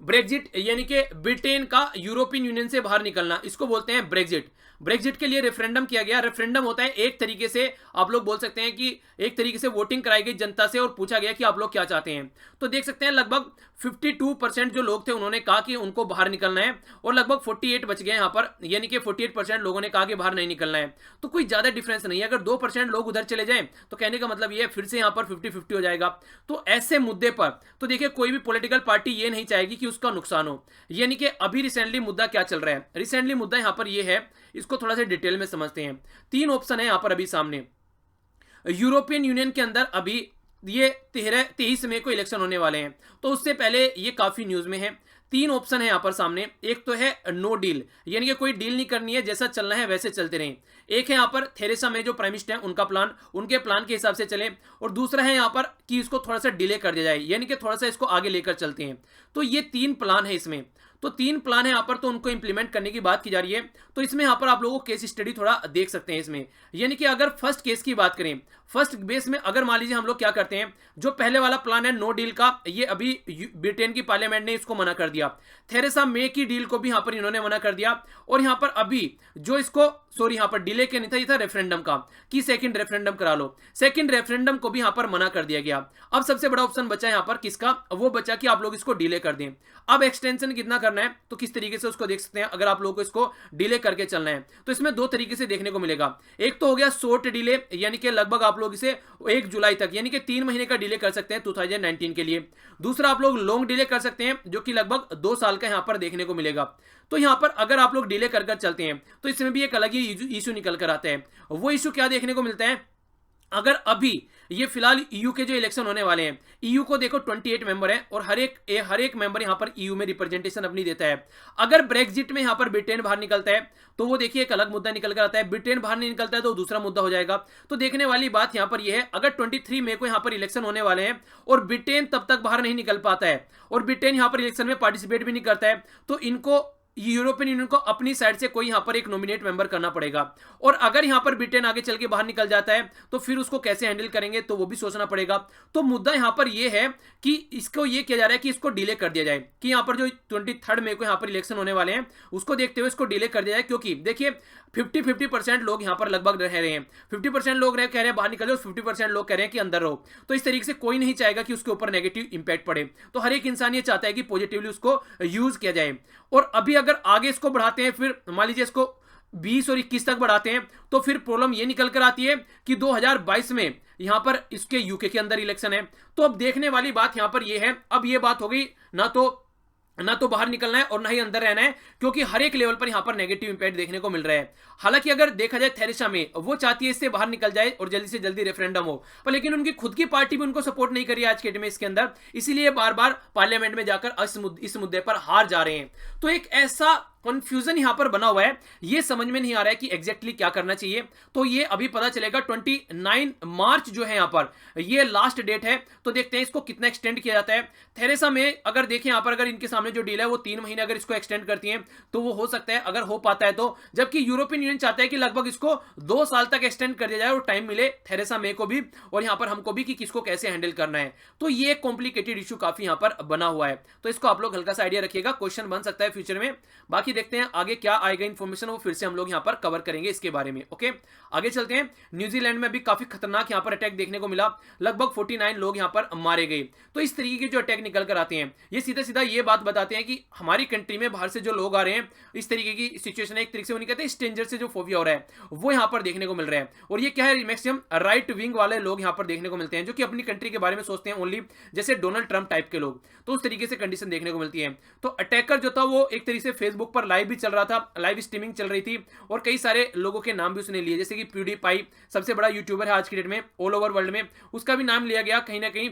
S1: ब्रेग्जिट यानी कि ब्रिटेन का यूरोपियन यूनियन से बाहर निकलना, इसको बोलते हैं ब्रेग्जिट। ब्रेग्जिट के लिए रेफरेंडम किया गया। रेफरेंडम होता है एक तरीके से आप लोग बोल सकते हैं कि एक तरीके से वोटिंग कराई गई जनता से और पूछा गया कि आप लोग क्या चाहते हैं। तो देख सकते हैं लगभग 52% जो लोग थे उन्होंने कहा कि उनको बाहर निकलना है और लगभग 48 बच गए यहाँ पर, यानी कि 48% लोगों ने कहा कि बाहर नहीं निकलना है। तो कोई ज्यादा डिफरेंस नहीं है। अगर 2% लोग उधर चले जाएं तो कहने का मतलब ये फिर से यहाँ पर 50-50 हो जाएगा। तो ऐसे मुद्दे पर तो देखिए कोई भी पॉलिटिकल पार्टी ये नहीं चाहेगी कि उसका नुकसान हो। यानी कि अभी रिसेंटली मुद्दा क्या चल रहा है, रिसेंटली मुद्दा यहाँ पर ये है, इसको थोड़ा सा डिटेल में समझते हैं। 3 ऑप्शन है यहाँ पर अभी सामने। यूरोपियन यूनियन के अंदर अभी ये 23 मई को इलेक्शन होने वाले हैं, तो उससे पहले ये काफी न्यूज में है। 3 ऑप्शन है यहाँ पर सामने। एक तो है नो डील, यानी कि कोई डील नहीं करनी है, जैसा चलना है वैसे चलते रहें। एक है यहाँ पर थेरेसा मे जो प्राइम मिनिस्टर है उनका प्लान, उनके प्लान के हिसाब से चले। और दूसरा है यहाँ पर कि इसको थोड़ा सा डिले कर दिया जाए, यानी कि थोड़ा सा इसको आगे लेकर चलते हैं। तो ये 3 प्लान है इसमें। तो 3 प्लान है यहाँ पर, तो उनको इंप्लीमेंट करने की बात की जा रही है। तो इसमें यहाँ पर आप लोगों को केस स्टडी थोड़ा देख सकते हैं इसमें। यानी कि अगर फर्स्ट केस की बात करें, फर्स्ट बेस में अगर मान लीजिए हम लोग क्या करते हैं, जो पहले वाला प्लान है नो डील का, ये अभी ब्रिटेन की पार्लियामेंट ने इसको मना कर दिया। थेरेसा मे की डील को भी यहाँ पर इन्होंने मना कर दिया। और यहाँ पर अभी जो इसको यहाँ पर डिले के नहीं था, ये था रेफरेंडम का कि सेकंड रेफरेंडम करा लो। सेकंड रेफरेंडम को भी यहाँ पर मना कर दिया गया। अब सबसे बड़ा ऑप्शन बचा यहाँ पर किसका, वो बचा कि आप लोग इसको डिले कर दें। अब एक्सटेंशन कितना करना है तो किस तरीके से उसको देख सकते हैं। अगर आप लोगों को इसको डिले करके चलना है तो इसमें 2 तरीके से देखने को मिलेगा। एक तो हो गया शॉर्ट डिले, यानी कि लगभग आप लोग इसे 1 जुलाई तक, यानी कि 3 महीने का डिले कर सकते हैं 2019 के लिए। दूसरा आप लोग लॉन्ग डिले कर सकते हैं, जो कि लगभग 2 साल का यहाँ पर देखने को मिलेगा। तो यहाँ पर अगर आप लोग डिले कर चलते हैं तो इसमें भी एक अलग ही इशू निकल कर आता है। वो इशू क्या देखने को मिलता है, अगर अभी ये फिलहाल ईयू के जो इलेक्शन होने वाले हैं, ईयू को देखो 28 मेंबर हैं और हर एक मेंबर यहां पर ईयू में रिप्रेजेंटेशन अपनी देता है। अगर ब्रेक्जिट में यहां पर ब्रिटेन बाहर निकलता है तो वो देखिए एक अलग मुद्दा निकल कर आता है। ब्रिटेन बाहर नहीं निकलता है तो दूसरा मुद्दा हो जाएगा। तो देखने वाली बात यहां पर यह है, अगर 23 मई को यहां पर इलेक्शन होने वाले हैं और ब्रिटेन तब तक बाहर नहीं निकल पाता है और ब्रिटेन यहां पर इलेक्शन में पार्टिसिपेट भी नहीं करता है, तो इनको यूरोपियन यूनियन को अपनी साइड से कोई यहां पर एक नॉमिनेट मेंबर करना पड़ेगा। और अगर यहां पर ब्रिटेन आगे चल के बाहर निकल जाता है तो फिर उसको कैसे हैंडल करेंगे तो वो भी सोचना पड़ेगा। तो मुद्दा यहां पर ये है कि इसको ये किया जा रहा है कि इसको डिले कर दिया जाए, कि यहां पर जो 23 मई को यहां पर इलेक्शन होने वाले हैं उसको देखते हुए इसको डिले कर दिया जाए। क्योंकि देखिए 50-50% लोग यहां पर लगभग रह रहे हैं। 50% लोग कह रहे हैं बाहर निकल जाओ, 50% लोग कह रहे हैं कि अंदर रहो। तो इस तरीके से कोई नहीं चाहेगा कि उसके ऊपर नेगेटिव इंपैक्ट पड़े। तो हर एक इंसान ये चाहता है कि पॉजिटिवली उसको यूज किया जाए। और अभी अगर आगे इसको बढ़ाते हैं, फिर मान लीजिए इसको 20 और 21 तक बढ़ाते हैं, तो फिर प्रॉब्लम ये निकल कर आती है कि 2022 में यहां पर इसके यूके के अंदर इलेक्शन है। तो अब देखने वाली बात यहां पर यह है, अब ये बात हो गई ना तो बाहर निकलना है और ना ही अंदर रहना है, क्योंकि हर एक लेवल पर यहां पर नेगेटिव इंपैक्ट देखने को मिल रहा है। हालांकि अगर देखा जाए थेरेसा मे वो चाहती है इससे बाहर निकल जाए और जल्दी से जल्दी रेफरेंडम हो, पर लेकिन उनकी खुद की पार्टी भी उनको सपोर्ट नहीं करी आज के डेट में इसके अंदर, इसीलिए बार बार पार्लियामेंट में जाकर इस मुद्दे पर हार जा रहे हैं। तो एक ऐसा कंफ्यूजन यहां पर बना हुआ है, ये समझ में नहीं आ रहा है कि एग्जैक्टली क्या करना चाहिए। तो ये अभी पता चलेगा। 29 मार्च जो है यहां पर ये लास्ट डेट है, तो देखते हैं इसको कितना एक्सटेंड किया जाता है। थेरेसा मे अगर देखें यहां पर, अगर इनके सामने जो डील है वो 3 महीने अगर इसको एक्सटेंड करती हैं तो वो हो सकता है, अगर हो पाता है तो। जबकि यूरोपियन यूनियन चाहता है कि लगभग इसको 2 साल तक एक्सटेंड कर दिया जाए और टाइम मिले थेरेसा मे को भी और यहां पर हमको भी कि किसको कैसे हैंडल करना है। तो ये कॉम्प्लिकेटेड इशू काफी यहां पर बना हुआ है। तो इसको आप लोग हल्का सा आइडिया रखिएगा, क्वेश्चन बन सकता है फ्यूचर में। बाकी देखते हैं आगे क्या आएगा इंफॉर्मेशन, वो फिर से हम लोग यहां पर कवर करेंगे इसके बारे में। ओके, आगे चलते हैं। न्यूजीलैंड में भी काफी खतरनाक यहां पर अटैक देखने को मिला, लगभग 49 लोग यहां पर मारे गए। तो इस तरीके के जो अटैक निकल कर आते हैं ये सीधा सीधा ये बात बताते हैं कि हमारी कंट्री में बाहर से जो लोग आ रहे हैं, इस तरीके की सिचुएशन है, एक तरीके से उन्हें कहते हैं स्ट्रेंजर से जो फोबिया हो रहा है वो यहां पर देखने को मिल रहा है। और ये क्या है, मैक्सिमम राइट विंग वाले लोग यहां पर देखने को मिलते हैं, जो कि अपनी कंट्री के बारे में सोचते हैं ओनली, जैसे डोनाल्ड ट्रंप टाइप के लोग। तो उस तरीके से कंडीशन देखने को मिलती है। तो अटैकर जो था वो एक तरीके से फेसबुक पर लाइव भी चल रहा था, लाइव स्ट्रीमिंग चल रही थी और कई सारे लोगों के नाम भी उसने लिए, जैसे कि प्यूडीपाई सबसे बड़ा यूट्यूबर है आज की डेट में ऑल ओवर वर्ल्ड में, उसका भी नाम लिया गया कहीं ना कहीं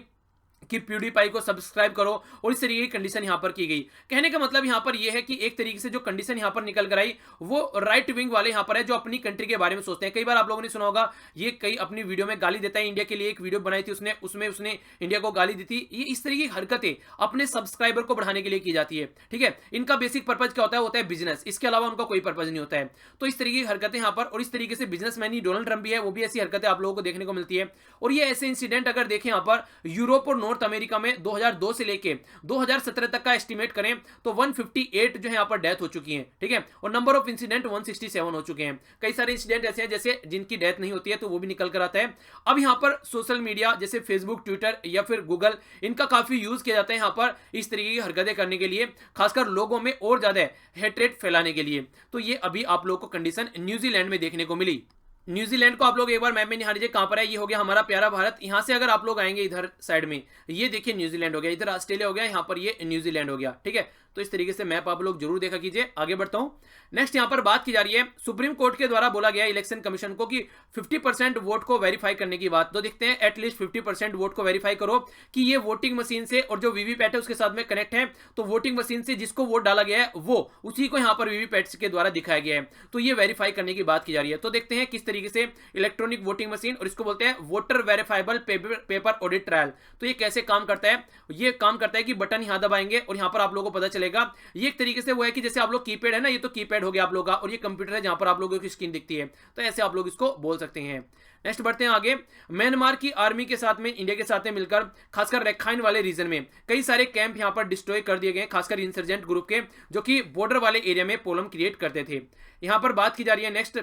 S1: कि प्यूडीपाई को सब्सक्राइब करो, और इस तरीके की कंडीशन यहां पर की गई। कहने का मतलब यहां पर यह है कि एक तरीके से जो कंडीशन यहां पर निकल कर आई वो राइट विंग वाले यहां पर है, जो अपनी कंट्री के बारे में सोचते हैं। कई बार आप लोगों ने सुना होगा, ये कई अपनी वीडियो में गाली देता है इंडिया के लिए, एक वीडियो बनाई थी उसने, उसमें उसने इंडिया को गाली दी थी। ये इस तरीके की हरकतें अपने सब्सक्राइबर को बढ़ाने के लिए की जाती है, ठीक है। इनका बेसिक पर्पज क्या होता है बिजनेस, इसके अलावा उनका कोई पर्पज नहीं होता है। तो इस तरीके की हरकतें यहां पर, और इस तरीके से बिजनेसमैन ही डोनाल्ड ट्रंप भी है, वो भी ऐसी हरकतें आप लोगों को देखने को मिलती है। और ये ऐसे इंसिडेंट अगर देखें यहां पर यूरोप और नॉर्थ अमेरिका में 2002 से लेके 2017 तक का एस्टिमेट करें तो 158 जो है यहां पर डेथ हो चुकी है, ठीक है। और नंबर ऑफ इंसिडेंट 167 हो चुके हैं। कई सारे इंसिडेंट ऐसे हैं जैसे जिनकी डेथ नहीं होती है, तो वो भी निकल कर आता है। अब यहां पर सोशल मीडिया जैसे फेसबुक, ट्विटर या फिर गूगल, इनका काफी यूज किया जाता है यहां पर इस तरीके की हरकतें करने के लिए, खासकर लोगों में और ज्यादा हेट्रेट फैलाने के लिए। तो ये अभी आप लोगों को कंडीशन न्यूजीलैंड में देखने को मिली। न्यूजीलैंड को आप लोग एक बार मैप में निहार लीजिए कहां पर है। ये हो गया हमारा प्यारा भारत। यहां से अगर आप लोग आएंगे इधर साइड में, ये देखिए न्यूजीलैंड हो गया, इधर ऑस्ट्रेलिया हो गया, यहां पर ये न्यूजीलैंड हो गया, ठीक है। तो इस तरीके से मैप आप लोग जरूर देखा कीजिए। आगे बढ़ता हूं। नेक्स्ट यहां पर बात की जा रही है सुप्रीम कोर्ट के द्वारा बोला गया इलेक्शन कमीशन को कि 50% वोट को वेरीफाई करने की बात। तो देखते हैं एटलीस्ट 50% वोट को वेरीफाई करो कि ये वोटिंग मशीन से और जो वीवीपैट है उसके साथ में कनेक्ट है। तो वोटिंग मशीन से जिसको वोट डाला गया है वो उसी को यहां पर वीवीपैट के द्वारा दिखाया गया है। तो ये वेरीफाई करने की बात की जा रही है। तो देखते हैं किस तरीके से इलेक्ट्रॉनिक वोटिंग मशीन, और इसको बोलते हैं voter verifiable paper audit trial, तो ये कैसे काम करता है। ये काम करता है कि बटन यहां दबाएंगे और यहां पर आप लोगों को पता चलेगा। ये तरीके से वो है कि जैसे आप लोग कीपैड है ना, ये तो कीपैड हो गया आप लोगों का, और ये कंप्यूटर है जहां पर आप लोगों की स्क्रीन दिखती है। तो ऐसे आप लोग इसको बोल सकते हैं। नेक्स्ट बढ़ते हैं आगे। म्यांमार की आर्मी के साथ में, इंडिया के साथ में मिलकर खासकर रखाइन वाले रीजन में कई सारे कैंप यहां पर डिस्ट्रॉय कर दिए गए, खासकर इंसर्जेंट ग्रुप के, जो कि बॉर्डर वाले एरिया में प्रॉब्लम क्रिएट करते थे। यहां पर बात की जा रही है नेक्स्ट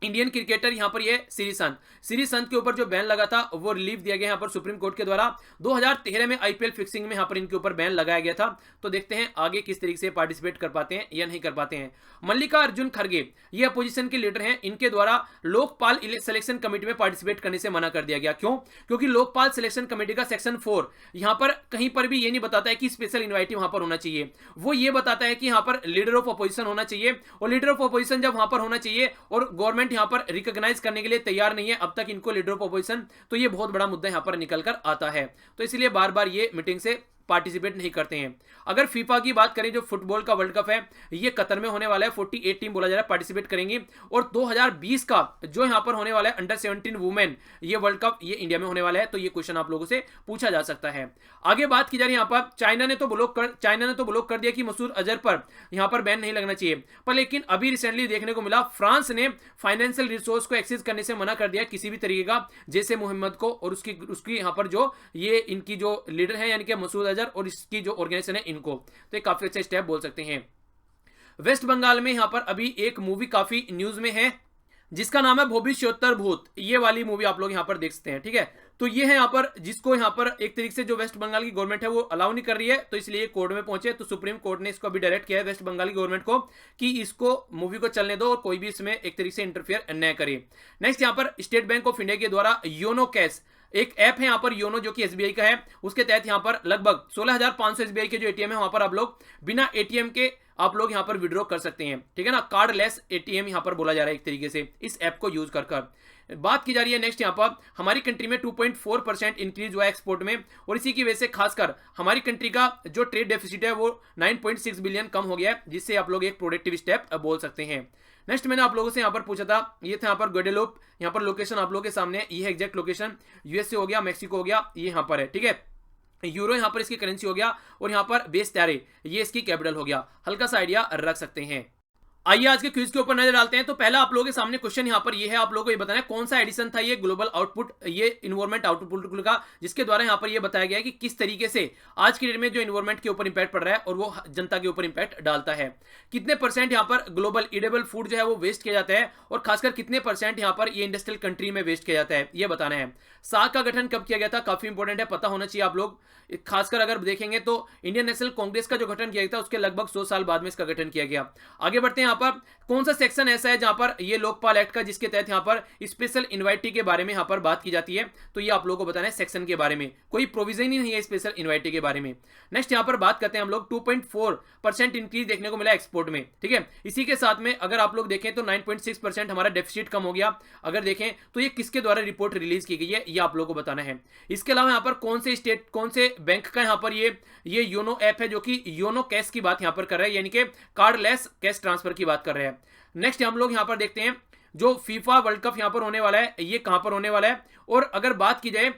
S1: इंडियन क्रिकेटर यहां पर ये श्रीसंत के ऊपर जो बैन लगा था वो रिलीफ दिया गया यहां पर सुप्रीम कोर्ट के द्वारा। 2013 में आईपीएल फिक्सिंग में यहां पर इनके ऊपर बैन लगाया गया था। तो देखते हैं आगे किस तरीके से पार्टिसिपेट कर पाते हैं या नहीं कर पाते हैं। मल्लिकार्जुन खड़गे ये अपोजिशन के लीडर हैं, इनके द्वारा लोकपाल सिलेक्शन कमेटी में पार्टिसिपेट करने से मना कर दिया गया। क्यों? क्योंकि लोकपाल सिलेक्शन कमेटी का सेक्शन 4 यहां पर कहीं पर भी ये नहीं बताता है कि स्पेशल इन्वाइटी वहां पर होना चाहिए। वो ये बताता है कि यहां पर लीडर ऑफ अपोजिशन होना चाहिए, और लीडर ऑफ अपोजिशन जब वहां पर होना चाहिए और गवर्नमेंट यहां पर रिकॉग्नाइज करने के लिए तैयार नहीं है अब तक इनको लीडर ऑफ अपोजिशन, तो ये बहुत बड़ा मुद्दा यहां पर निकल कर आता है। तो इसलिए बार बार ये मीटिंग से पार्टिसिपेट नहीं करते हैं। अगर फीफा की बात करें, जो फुटबॉल का वर्ल्ड कप है ये कतर में होने वाला है, 48 टीम बोला जा रहा है पार्टिसिपेट करेंगी, और 2020 का जो यहां पर होने वाला है अंडर 17 वुमेन ये वर्ल्ड कप ये इंडिया में होने वाला है। तो ये क्वेश्चन आप लोगों से पूछा जा सकता है। आगे बात की जा रही है यहां पर चाइना ने तो ब्लॉक कर दिया कि मसूद अजहर पर यहां पर बैन नहीं लगना चाहिए, पर लेकिन अभी रिसेंटली देखने को मिला फ्रांस ने फाइनेंशियल रिसोर्स को एक्सेस करने से मना कर दिया किसी भी तरीके का, जैसे मोहम्मद को और उसकी यहां पर जो ये इनकी जो लीडर है यानी कि मसूद अजहर और इसकी जो ऑर्गेनाइजेशन है इनको। तो एक काफी अच्छा स्टेप बोल सकते हैं। वेस्ट बंगाल में यहां पर अभी एक मूवी काफी न्यूज में है जिसका नाम है भविष्योत्तर भूत। ये वाली मूवी आप लोग यहां पर देख सकते हैं, ठीक है। तो ये है यहां पर जिसको यहां पर एक तरीके से जो वेस्ट बंगाल की गवर्नमेंट है वो अलाउ नहीं कर रही है, तो इसलिए कोर्ट में पहुंचे। तो सुप्रीम कोर्ट ने इसको अभी डायरेक्ट किया है वेस्ट बंगाल की गवर्नमेंट को कि इसको मूवी को चलने दो और कोई भी इसमें एक तरीके से इंटरफेयर न करे। नेक्स्ट यहां पर स्टेट बैंक ऑफ इंडिया के द्वारा योनो कैश एक ऐप है यहां पर योनो, जो कि एसबीआई का है, उसके तहत यहां पर लगभग 16,500 एसबीआई के जो एटीएम है वहां पर आप लोग बिना एटीएम के आप लोग यहां पर विड्रॉ कर सकते हैं, ठीक है ना। कार्डलेस एटीएम यहां पर बोला जा रहा है एक तरीके से इस ऐप को यूज कर बात की जा रही है। नेक्स्ट यहां पर हमारी कंट्री में 2.4% इंक्रीज हुआ एक्सपोर्ट में, और इसी की वजह से खासकर हमारी कंट्री का जो ट्रेड डेफिसिट है वो 9.6 बिलियन कम हो गया है, जिससे आप लोग एक प्रोडक्टिव स्टेप बोल सकते हैं। नेक्स्ट मैंने आप लोगों से यहां पर पूछा था, ये था यहां पर ग्वाडेलूप, यहां पर लोकेशन आप लोगों के सामने, ये है एग्जैक्ट लोकेशन, यूएसए हो गया, मैक्सिको हो गया, ये यहां पर है, ठीक है। यूरो यहां पर इसकी करेंसी हो गया, और यहां पर बेस त्यारे ये इसकी कैपिटल हो गया। हल्का सा आइडिया रख सकते हैं। आइए आज के क्विज के ऊपर नजर डालते हैं। तो पहला आप लोगों के सामने क्वेश्चन यहां पर ये है, आप लोगों को ये बताना है कौन सा एडिशन था ये ग्लोबल आउटपुट, ये इन्वायरमेंट आउटपुट का, जिसके द्वारा यहां पर ये बताया गया है कि किस तरीके से आज की डेट में जो इन्वायरमेंट के ऊपर इंपैक्ट पड़ रहा है और वो जनता के ऊपर इंपैक्ट डालता है। कितने परसेंट यहां पर ग्लोबल ईडेबल फूड जो है वो वेस्ट किया जाता है, और खासकर कितने परसेंट यहां पर ये इंडस्ट्रियल कंट्री में वेस्ट किया जाता है, ये बताना है। सार्क का गठन कब किया गया था, काफी इंपॉर्टेंट है, पता होना चाहिए आप लोग। खासकर अगर देखेंगे तो इंडियन नेशनल कांग्रेस का जो गठन किया गया था उसके लगभग 100 साल बाद में इसका गठन किया गया। आगे बढ़ते हैं यहाँ पर कौन सा सेक्शन ऐसा है जहां पर ये लोकपाल एक्ट का जिसके तहत यहाँ पर स्पेशल इन्वाइटी के बारे में यहाँ पर बात की जाती है, तो ये आप लोगों को बताना है सेक्शन के बारे में, कोई प्रोविजन ही नहीं है स्पेशल इन्वाइटी के बारे में। नेक्स्ट यहाँ पर बात करते हैं हम लोग 2.4% इंक्रीज देखने को मिला एक्सपोर्ट में, ठीक है। इसी के साथ में अगर आप लोग देखें तो 9.6% हमारा डेफिसिट कम हो गया। अगर देखें तो ये किसके द्वारा रिपोर्ट रिलीज की गई है ये आप लोगों को बताना है। इसके अलावा यहाँ पर कौन से स्टेट कौन से बैंक का यहाँ पर ये योनो ऐप है जो कि योनो कैश की बात यहाँ पर कर रहा है, यानी कि कार्डलेस कैश ट्रांसफर की बात कर रहे हैं। नेक्स्ट हम लोग यहाँ पर देखते हैं जो फीफा वर्ल्ड कप यहाँ पर होने वाला है ये कहां पर होने वाला है, और अगर बात की जाए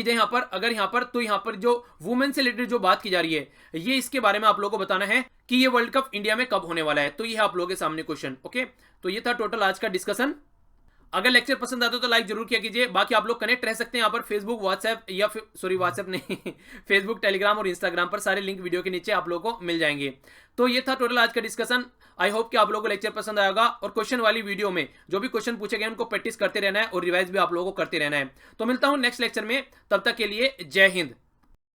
S1: यहाँ पर अगर यहाँ पर तो यहाँ पर जो वुमेन से रिलेटेड जो बात की जा रही है ये इसके बारे में आप लोगों को बताना है कि ये वर्ल्ड कप इंडिया में कब होने वाला है, तो ये आप लोगों के सामने क्वेश्चन। ओके, तो ये था टोटल आज का डिस्कशन। अगर लेक्चर पसंद आता तो लाइक जरूर किया कीजिए। बाकी आप लोग कनेक्ट रह सकते हैं यहाँ पर फेसबुक व्हाट्सएप या फिर व्हाट्सएप नहीं फेसबुक टेलीग्राम और इंस्टाग्राम पर, सारे लिंक वीडियो के नीचे आप लोगों को मिल जाएंगे। तो ये था टोटल आज का डिस्कशन। आई होप कि आप लोगों को लेक्चर पसंद आएगा, और क्वेश्चन वाली वीडियो में जो भी क्वेश्चन पूछे गए उनको प्रैक्टिस करते रहना है और रिवाइज भी आप लोगों को करते रहना है। तो मिलता हूं नेक्स्ट लेक्चर में, तब तक के लिए जय हिंद।